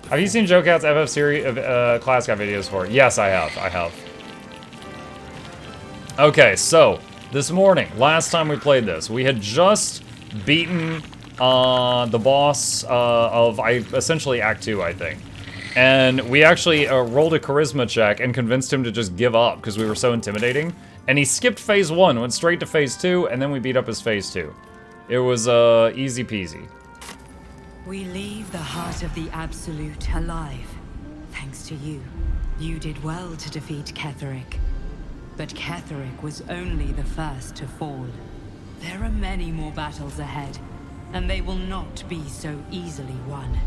Have you seen Joe Cat's FF series of class guy videos for? Yes, I have. I have. Okay, so this morning, last time we played this, we had just beaten the boss of essentially Act 2, I think. And we actually rolled a charisma check and convinced him to just give up because we were so intimidating. And he skipped phase 1, went straight to phase 2, and then we beat up his phase 2. It was easy peasy. We leave the heart of the Absolute alive. Thanks to you. You did well to defeat Ketheric. But Ketheric was only the first to fall. There are many more battles ahead, and they will not be so easily won.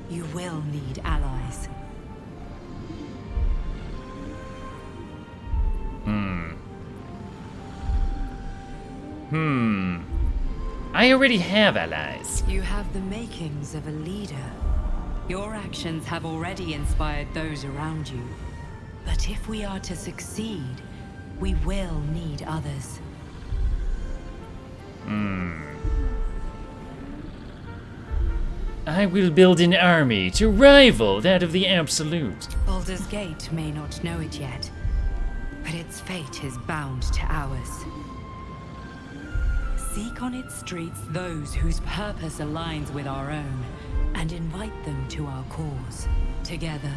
You will need allies. I already have allies. You have the makings of a leader. Your actions have already inspired those around you. But if we are to succeed, we will need others. I will build an army to rival that of the Absolute. Baldur's Gate may not know it yet, but its fate is bound to ours. Seek on its streets those whose purpose aligns with our own, and invite them to our cause. Together,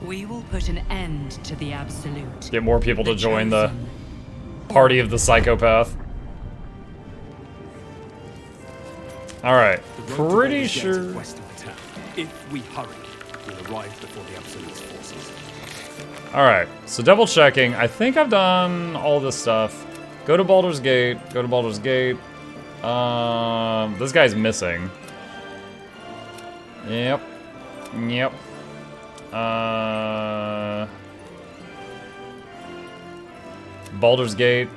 we will put an end to the Absolute. Get more people to join the party of the psychopath. Alright, pretty sure. West of the town. If we hurry, we'll arrive before the Absolute's forces. Alright, so double checking. I think I've done all this stuff. Go to Baldur's Gate. Go to Baldur's Gate. This guy's missing. Yep. Yep. Baldur's Gate.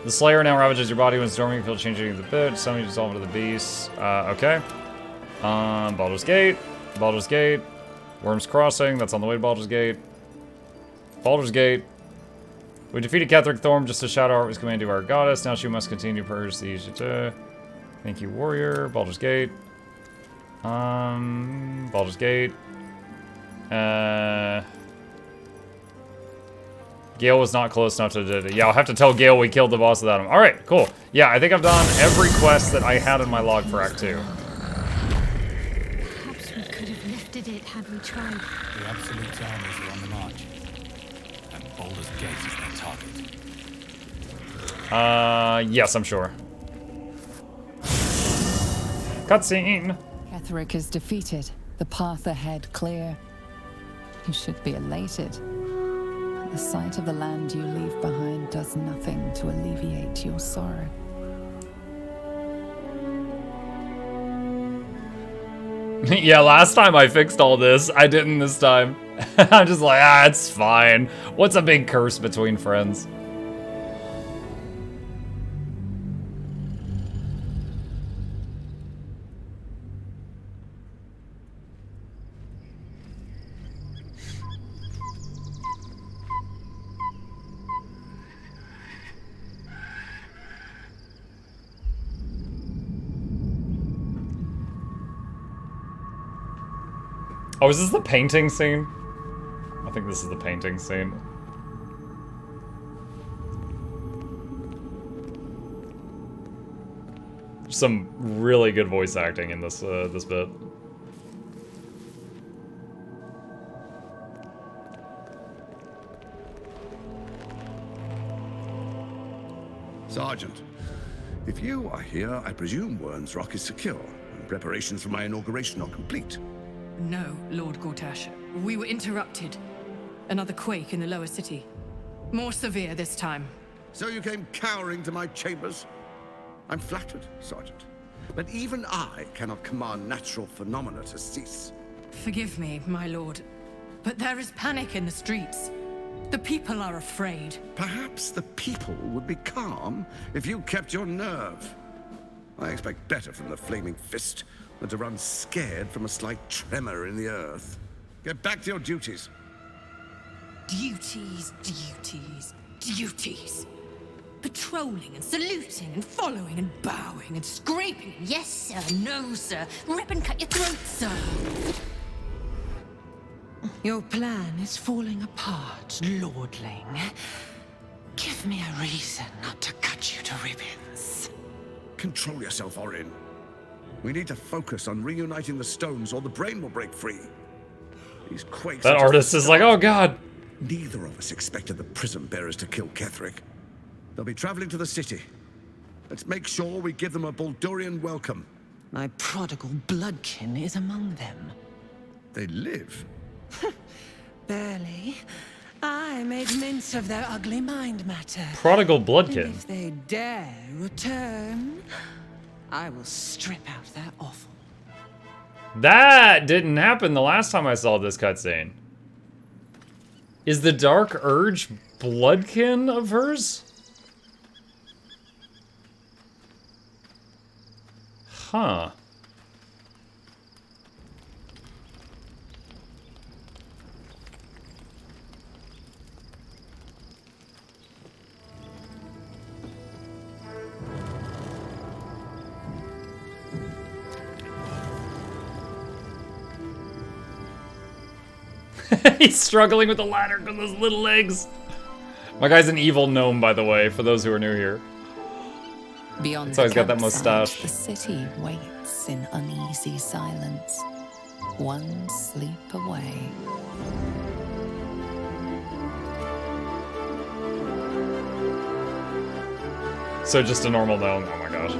The Slayer now ravages your body when storming. You feel changing the bit. Suddenly dissolve into the beast. Okay. Baldur's Gate. Baldur's Gate. Worm's Crossing. That's on the way to Baldur's Gate. Baldur's Gate. We defeated Ketheric Thorm just to shadow art was commanded to our goddess. Now she must continue to purge the Thank you, warrior. Baldur's Gate. Baldur's Gate. Gale was not close enough to do it. Yeah, I'll have to tell Gale we killed the boss without him. Alright, cool. Yeah, I think I've done every quest that I had in my log for Act 2. Perhaps we could have lifted it had we tried. The Absolute's armies are on the march. And Baldur's Gate is their target. Yes, I'm sure. Cutscene! Ketheric is defeated. The path ahead clear. You should be elated. The sight of the land you leave behind does nothing to alleviate your sorrow. Yeah, last time I fixed all this. I didn't this time. I'm just like, it's fine. What's a big curse between friends? Oh, is this the painting scene? I think this is the painting scene. Some really good voice acting in this this bit. Sergeant, if you are here, I presume Wern's Rock is secure, and preparations for my inauguration are complete. No, Lord Gortash. We were interrupted. Another quake in the lower city. More severe this time. So you came cowering to my chambers? I'm flattered, Sergeant. But even I cannot command natural phenomena to cease. Forgive me, my lord, but there is panic in the streets. The people are afraid. Perhaps the people would be calm if you kept your nerve. I expect better from the Flaming Fist than to run scared from a slight tremor in the earth. Get back to your duties. Duties, duties, duties. patrolling and saluting and following and bowing and scraping. Yes, sir. No, sir. Rip and cut your throat, sir. Your plan is falling apart, lordling. Give me a reason not to cut you to ribbons. Control yourself, Orin. We need to focus on reuniting the stones or the brain will break free. These quakes. That artist is like, oh god. Neither of us expected the prison bearers to kill Ketheric. They'll be traveling to the city. Let's make sure we give them a Baldurian welcome. My prodigal bloodkin is among them. They live. Barely. I made mince of their ugly mind matter. Prodigal And bloodkin. if they dare return, I will strip out their offal. That didn't happen the last time I saw this cutscene. Is the Dark Urge bloodkin of hers? Huh. He's struggling with the ladder with those little legs. My guy's an evil gnome, by the way, for those who are new here. Beyond So he's the got that campsite, mustache. The city waits in uneasy silence. One sleep away. So just a normal gnome. Oh my gosh.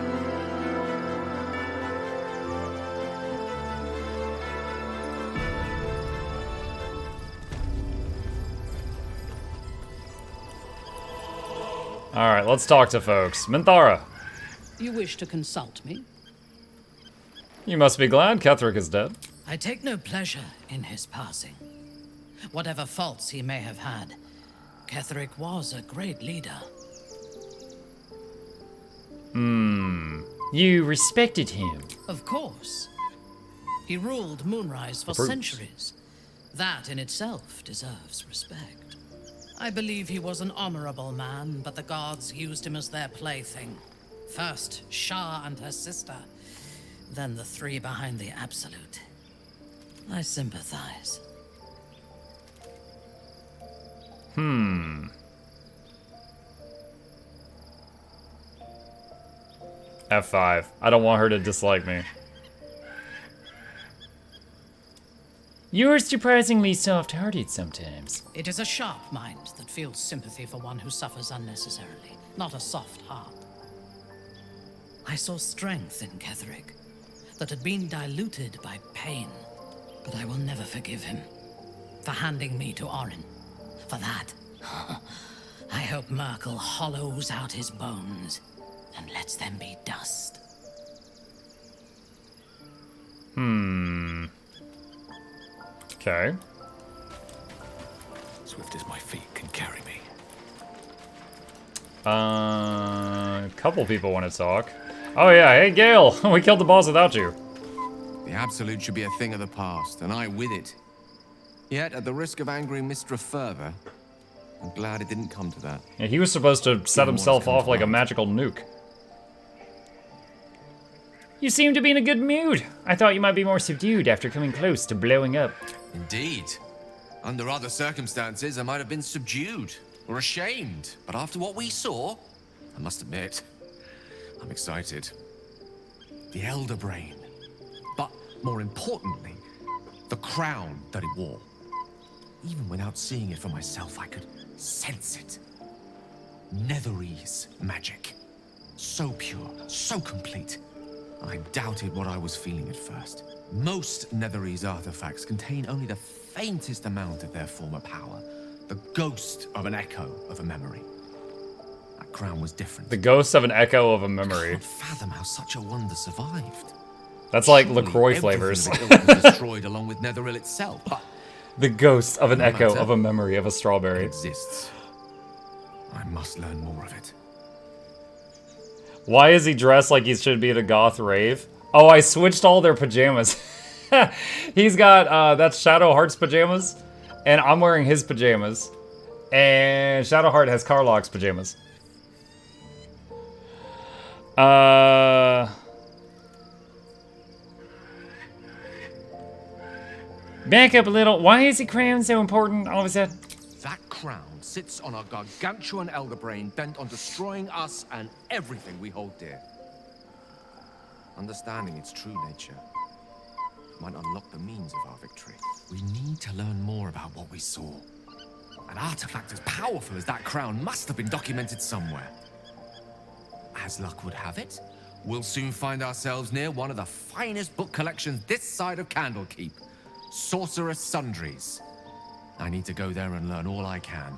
Alright, let's talk to folks. Minthara, You wish to consult me? you must be glad Ketheric is dead. I take no pleasure in his passing. Whatever faults he may have had, Ketheric was a great leader. You respected him. Of course. He ruled Moonrise for Approves. centuries. That in itself deserves respect. I believe he was an honorable man, but the gods used him as their plaything. First, Shah and her sister, then the three behind the Absolute. I sympathize. F5. I don't want her to dislike me. You're surprisingly soft-hearted sometimes. It is a sharp mind that feels sympathy for one who suffers unnecessarily, not a soft heart. I saw strength in Ketheric that had been diluted by pain, but I will never forgive him for handing me to Orin. For that, I hope Merkel hollows out his bones and lets them be dust. Okay. Swift as my feet can carry me. A couple people want to talk. Oh yeah, hey Gale, we killed the boss without you. The Absolute should be a thing of the past, and I with it. Yet, at the risk of angering Mistra further, I'm glad it didn't come to that. Yeah, he was supposed to set Even himself more is off like a coming to magical nuke. You seem to be in a good mood. I thought you might be more subdued after coming close to blowing up. Indeed. Under other circumstances, I might have been subdued or ashamed. But after what we saw, I must admit, I'm excited. The Elder Brain. But more importantly, the crown that it wore. Even without seeing it for myself, I could sense it. Netherese magic. So pure, so complete. I doubted what I was feeling at first. Most Netherese artifacts contain only the faintest amount of their former power. The ghost of an echo of a memory. That crown was different. The ghost of an echo of a I memory. can't fathom how such a wonder survived. That's like Surely LaCroix everything flavors. of the ilk was destroyed along with Netheril itself, but The ghost of an No echo matter. of a memory of a it strawberry. exists. I must learn more of it. Why is he dressed like he should be at a goth rave? Oh, I switched all their pajamas. He's got, that's Shadowheart's pajamas, and I'm wearing his pajamas. And Shadowheart has Karlach's pajamas. Back up a little. Why is the crown so important all of a sudden? That crown sits on a gargantuan elder brain bent on destroying us and everything we hold dear. Understanding its true nature might unlock the means of our victory. We need to learn more about what we saw. An artifact as powerful as that crown must have been documented somewhere. As luck would have it, we'll soon find ourselves near one of the finest book collections this side of Candlekeep. Sorcerous Sundries. I need to go there and learn all I can.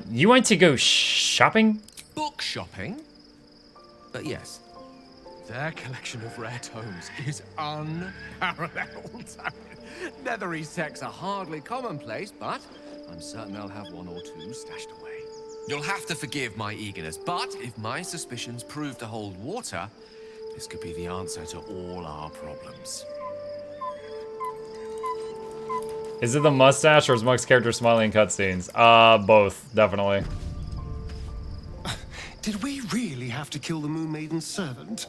You want to go shopping? Book shopping? But yes, their collection of rare tomes is unparalleled. Netherese texts are hardly commonplace, but I'm certain they'll have one or two stashed away. You'll have to forgive my eagerness, but if my suspicions prove to hold water, this could be the answer to all our problems. Is it the mustache or is Muck's character smiling in cutscenes? Both, definitely. Did we really have to kill the Moon Maiden's servant?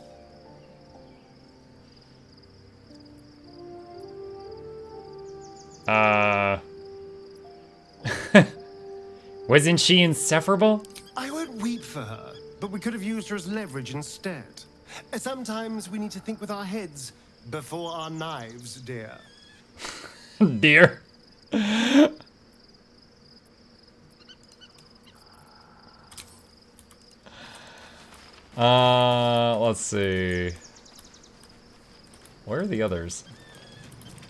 Wasn't she insufferable? I won't weep for her, but we could have used her as leverage instead. Sometimes we need to think with our heads before our knives, dear. Dear. Let's see. Where are the others?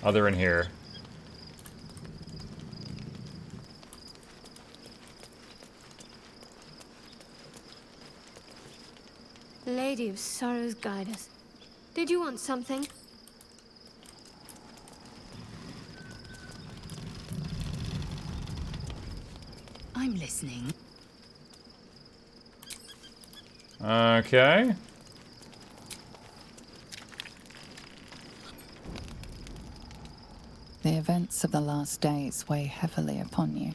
Oh, they're in here. Lady of Sorrows, guide us. Did you want something? I'm listening. Okay. The events of the last days weigh heavily upon you.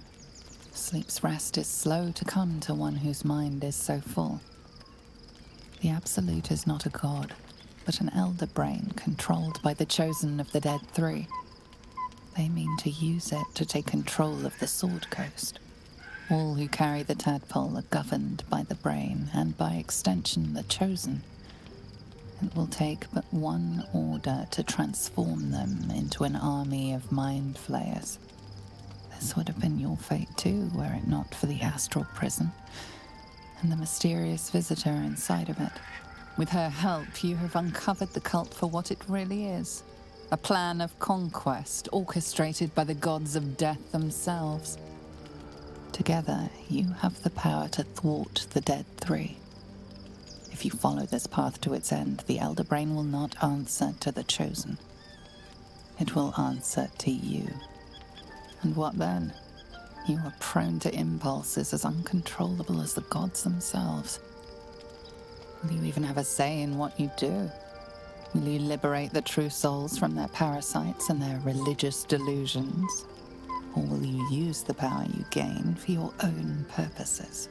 Sleep's rest is slow to come to one whose mind is so full. The Absolute is not a god, but an elder brain controlled by the chosen of the Dead Three. They mean to use it to take control of the Sword Coast. All who carry the tadpole are governed by the brain, and by extension the chosen. It will take but one order to transform them into an army of mind flayers. This would have been your fate too, were it not for the astral prison and the mysterious visitor inside of it. With her help, you have uncovered the cult for what it really is. A plan of conquest orchestrated by the gods of death themselves. Together, you have the power to thwart the Dead Three. If you follow this path to its end, the Elder Brain will not answer to the Chosen. It will answer to you. And what then? You are prone to impulses as uncontrollable as the gods themselves. Will you even have a say in what you do? Will you liberate the true souls from their parasites and their religious delusions? Or will you use the power you gain for your own purposes?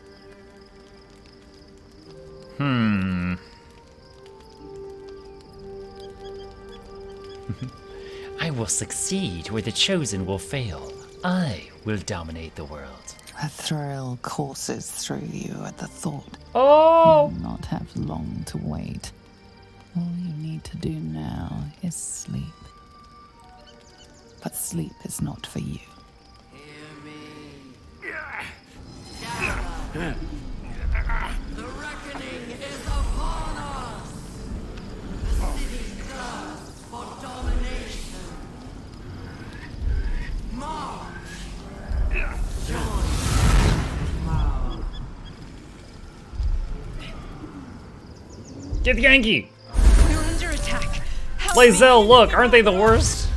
I will succeed where the chosen will fail. I will dominate the world. A thrill courses through you at the thought. Oh! You will not have long to wait. All you need to do now is sleep. But sleep is not for you. The reckoning is upon us! The city thirsts for domination. March! Join power. Get the Yankee! We're under attack. Help Lae'zel, me. look, aren't they the worst?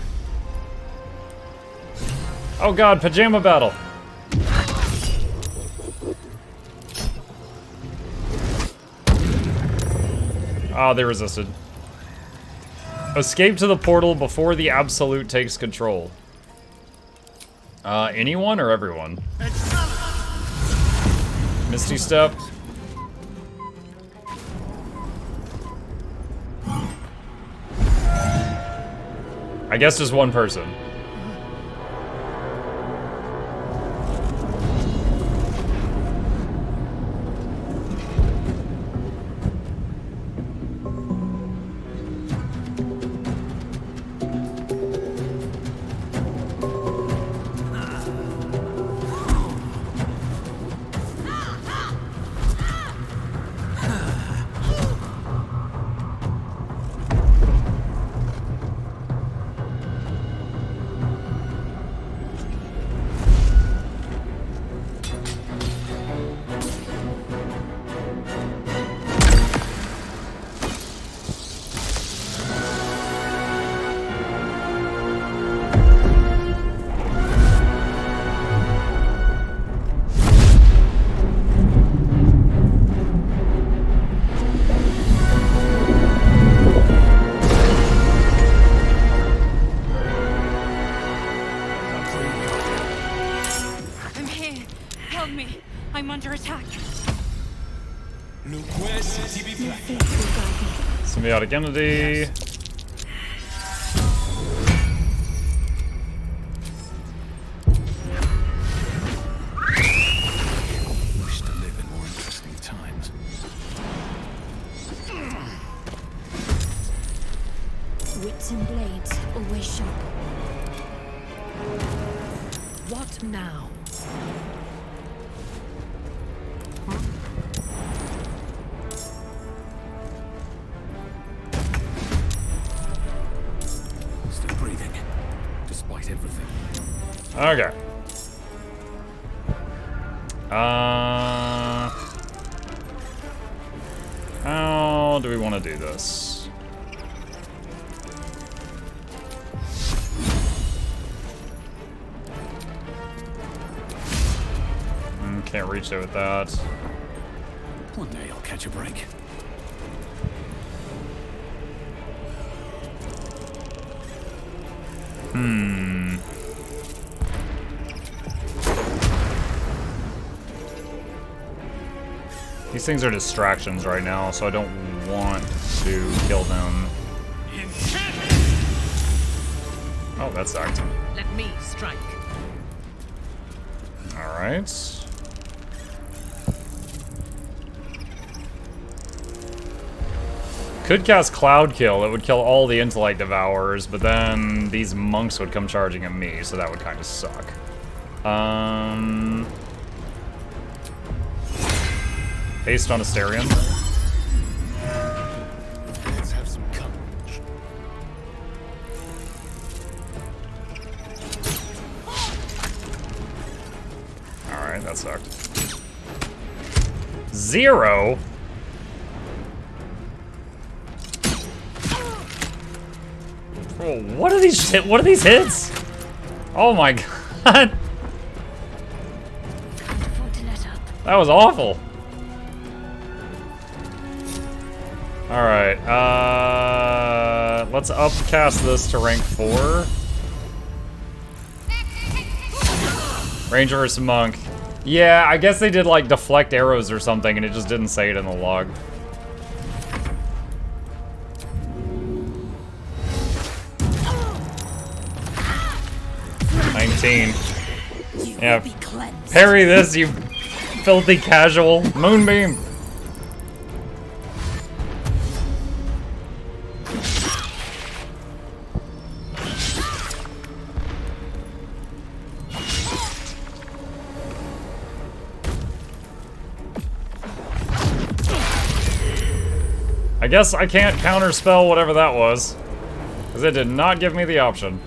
Oh god, pajama battle. Ah, they resisted. Escape to the portal before the Absolute takes control. Anyone or everyone? Misty Step. I guess just one person. Symbiotic entity. Wish to live in more interesting times. Wits and blades, always sharp. What now? Still breathing, despite everything. Okay. How do we want to do this? Can't reach it with that. One day I'll catch a break. These things are distractions right now, so I don't want to kill them. Oh, that sucked. Let me strike. Alright. Could cast Cloud Kill. It would kill all the Intellect Devourers, but then these monks would come charging at me, so that would kind of suck. Haste on Asterion. Let's have some courage. Alright, that sucked. 0? Oh, what are these hits? Oh my god. That was awful. Alright, let's upcast this to rank 4. Ranger versus Monk. Yeah, I guess they did like deflect arrows or something and it just didn't say it in the log. Yeah, parry this, you filthy casual. Moonbeam. I guess I can't counterspell whatever that was, because it did not give me the option.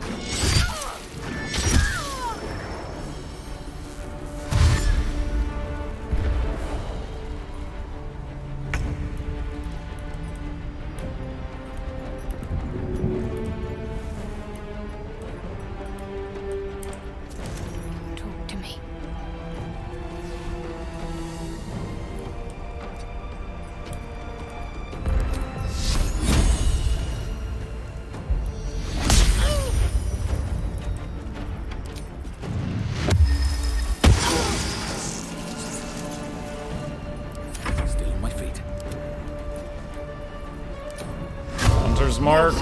Hunter's mark.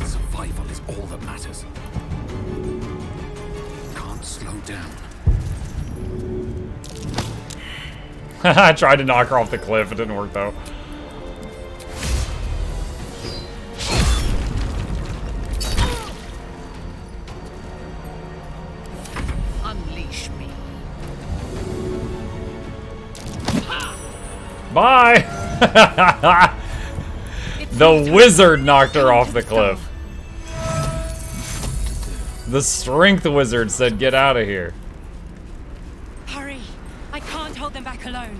Survival is all that matters. Can't slow down. I tried to knock her off the cliff. It didn't work though. Unleash me. Bye! The wizard knocked her off the cliff. The strength wizard said, get out of here. Hurry! I can't hold them back alone.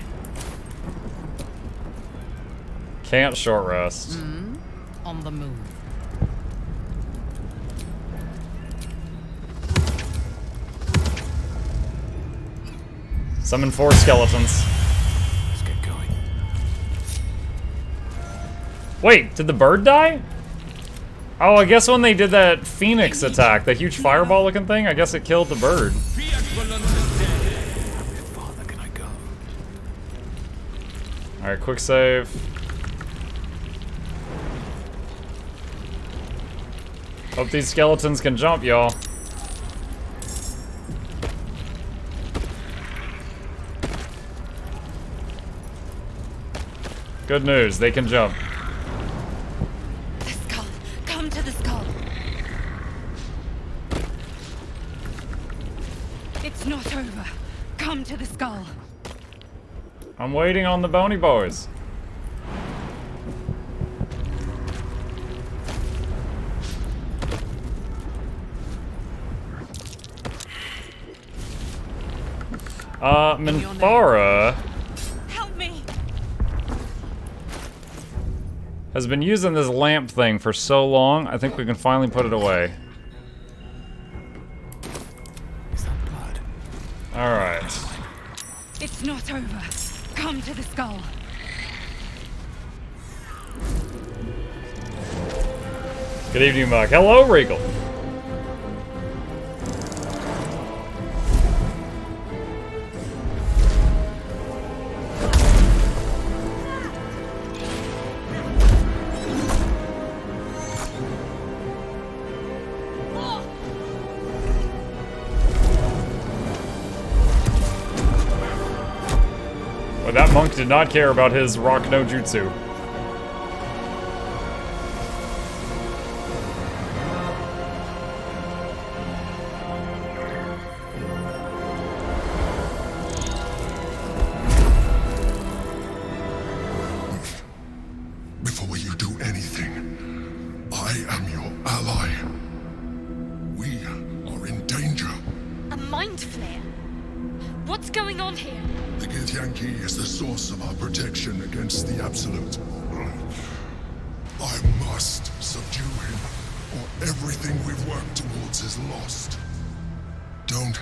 Can't short rest. On the move. Summon 4 skeletons. Let's get going. Wait, did the bird die? Oh, I guess when they did that phoenix attack, the huge fireball looking thing, I guess it killed the bird. Farther can I go? Alright, quick save. Hope these skeletons can jump, y'all. Good news, they can jump. The skull! Come to the skull! It's not over. Come to the skull. I'm waiting on the bony boys. Minthara Help me! has been using this lamp thing for so long, I think we can finally put it away. Is that blood? Alright. It's not over. Come to the skull. Good evening, Muck. Hello, Regal. Well, that monk did not care about his rock no jutsu. Before you do anything, I am your ally. We are in danger. A mind flare? What's going on here? The Githyanki is the source of our protection against the Absolute. I must subdue him, or everything we've worked towards is lost. Don't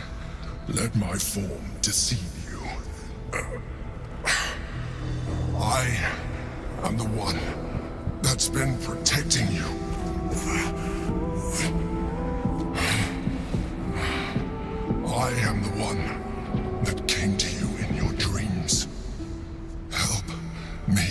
let my form deceive you. I am the one that's been protecting you. I am the one that came to you in your dreams. Help me.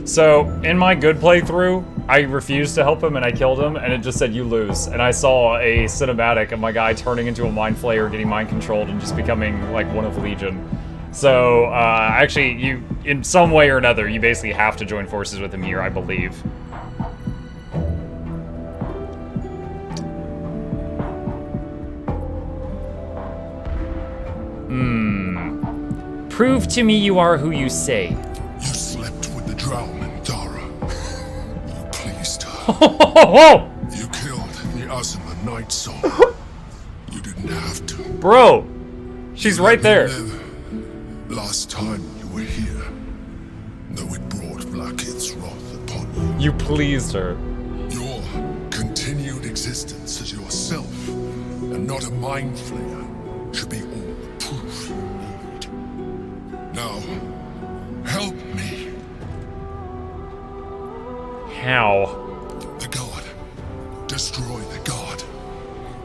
So, in my good playthrough, I refused to help him and I killed him, and it just said you lose. And I saw a cinematic of my guy turning into a mind flayer, getting mind controlled, and just becoming like one of Legion. So, actually, you, in some way or another, you basically have to join forces with him here, I believe. Prove to me you are who you say. You slept with the Drow Minthara. You pleased her. You killed the Azuma Night Soul. You didn't have to. Bro, she's right there. Last time you were here, though it brought Blackhead's wrath upon you. You pleased her. Your continued existence as yourself, and not a mind flayer, should be all the proof you need. Now, help me. How? The god destroy the god.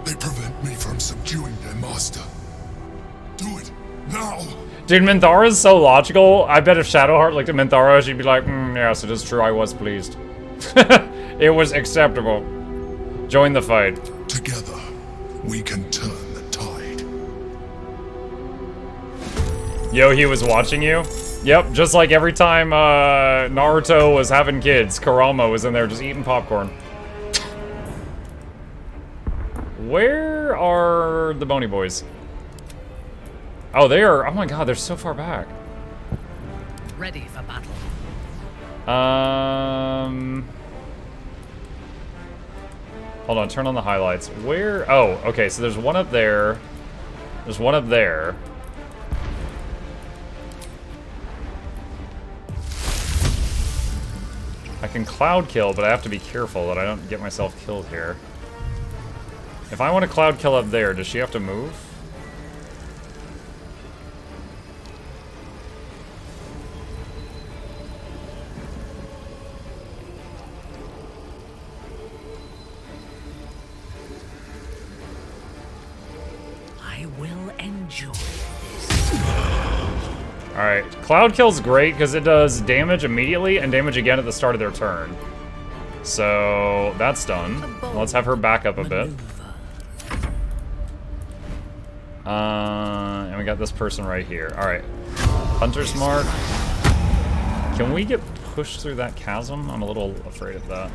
They prevent me from subduing their master. Do it now! Dude, Minthara is so logical. I bet if Shadowheart looked at Minthara, she'd be like, yes, it is true, I was pleased. It was acceptable. Join the fight. Together, we can turn the tide. Yo, he was watching you? Yep, just like every time Naruto was having kids, Kurama was in there just eating popcorn. Where are the Bony Boys? Oh, they are. Oh my god, they're so far back. Ready for battle. Hold on, turn on the highlights. Where? Oh, okay, so there's one up there. There's one up there. I can cloud kill, but I have to be careful that I don't get myself killed here. If I want to cloud kill up there, does she have to move? I will enjoy this. Alright, Cloud Kill's great because it does damage immediately and damage again at the start of their turn. So, that's done. Let's have her back up a bit. And we got this person right here. Alright. Hunter's Mark. Can we get pushed through that chasm? I'm a little afraid of that.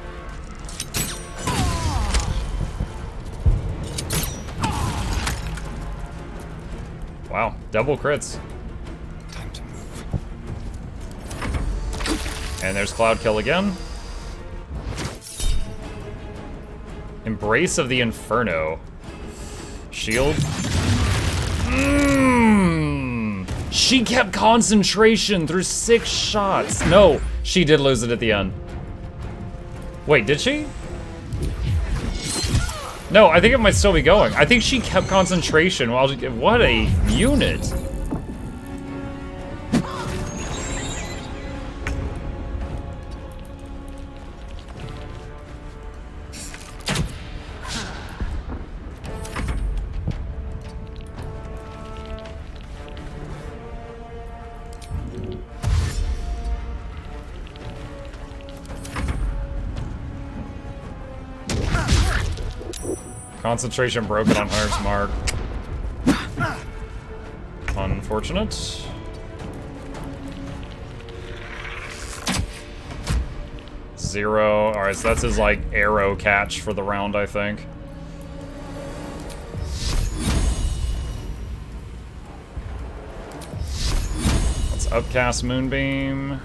Wow, double crits. Time to move. And there's Cloud Kill again. Embrace of the Inferno. Shield. She kept concentration through 6 shots. No, she did lose it at the end. Wait, did she? No, I think it might still be going. I think she kept concentration while she, what a unit. Concentration broken on Hunter's Mark. Unfortunate. Zero. Alright, so that's his, like, arrow catch for the round, I think. Let's upcast Moonbeam.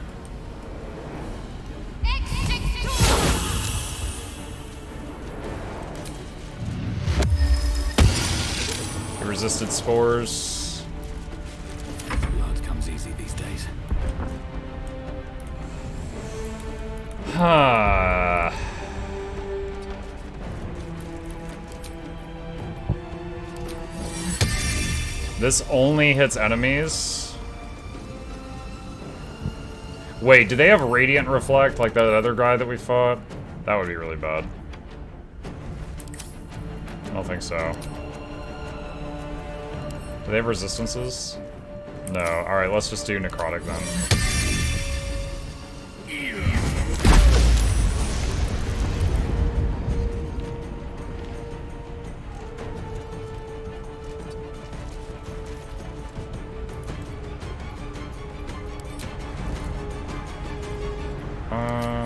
Resisted spores. Blood comes easy these days. This only hits enemies. Wait, do they have Radiant Reflect like that other guy that we fought? That would be really bad. I don't think so. Do they have resistances? No. Alright, let's just do Necrotic then.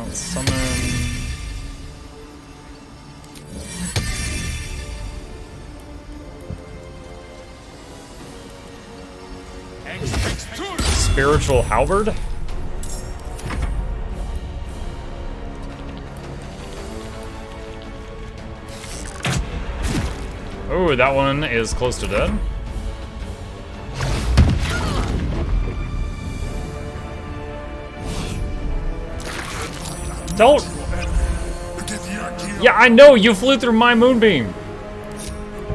Let's summon... Spiritual Halberd? Oh, that one is close to dead. Don't! Yeah, I know! You flew through my moonbeam!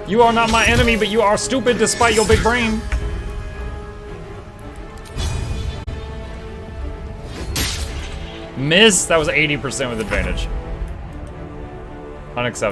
You are not my enemy, but you are stupid despite your big brain. Miss! That was 80% with advantage. Unacceptable.